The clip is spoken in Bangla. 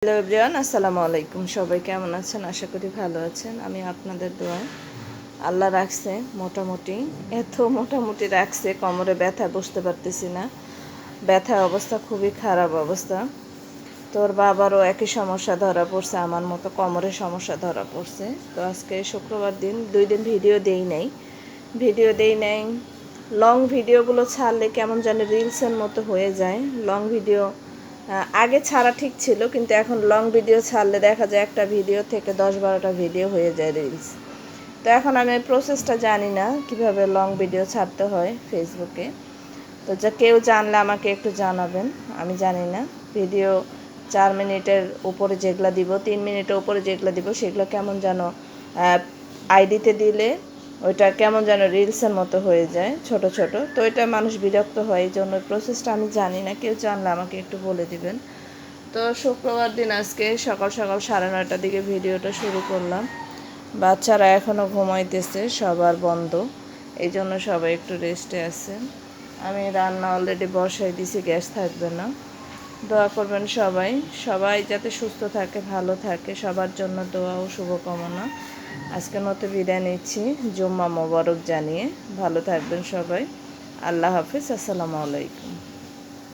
হ্যালো এভরিওয়ান, আসসালামু আলাইকুম। সবাই কেমন আছেন? আশা করি ভালো আছেন। আমি আপনাদের দোয়ায় আল্লাহ রাখছে মোটামুটি, এত মোটামুটি রাখছে, কোমরে ব্যথা, বসতে পারতেছি না। ব্যথার অবস্থা খুবই খারাপ অবস্থা। তোর বাবারও একই সমস্যা ধরা পড়ছে, আমার মতো কোমরের সমস্যা ধরা পড়ছে। তো আজকে শুক্রবার দিন, 2 দিন ভিডিও দেই নাই। লং ভিডিওগুলো ছাড়লে কেমন জানি রিলসের মতো হয়ে যায়। লং ভিডিও আগে ছাড়া ঠিক ছিল, কিন্তু এখন লং ভিডিও ছাড়লে দেখা যায় একটা ভিডিও থেকে 10-12টা ভিডিও হয়ে যায় রিলস। তো এখন আমি প্রসেসটা জানি না কিভাবে লং ভিডিও ছাড়তে হয় ফেসবুকে। তো কেউ জানলে আমাকে একটু জানাবেন। আমি জানি না। ভিডিও 4 মিনিটের উপরে যেগুলো দিব, 3 মিনিটের উপরে যেগুলো দিব, সেগুলো কেমন যেন আইডিতে দিলে ওইটা কেমন যেন রিলসের মতো হয়ে যায়, ছোট ছোট। তো এটা মানুষ বিরক্ত হয়, এই জন্য প্রসেসটা আমি জানি না। কেউ জানলে আমাকে একটু বলে দিবেন। তো শুক্রবার দিন আজকে সকাল সকাল 9:30টার দিকে ভিডিওটা শুরু করলাম। বাচ্চারা এখনও ঘুমাইতেছে, সবার বন্ধ, এই জন্য সবাই একটু রেস্টে আছেন। আমি রান্না অলরেডি বসাই দিছি, গ্যাস থাকবে না। দোয়া করবেন সবাই, সবাই যাতে সুস্থ থাকে, ভালো থাকে, সবার জন্য দোয়া ও শুভকামনা। আজকের মতো বিদায় নিচ্ছি, জুম্মা মোবারক জানিয়ে। ভালো থাকবেন সবাই। আল্লাহ হাফিজ, আসসালামু আলাইকুম।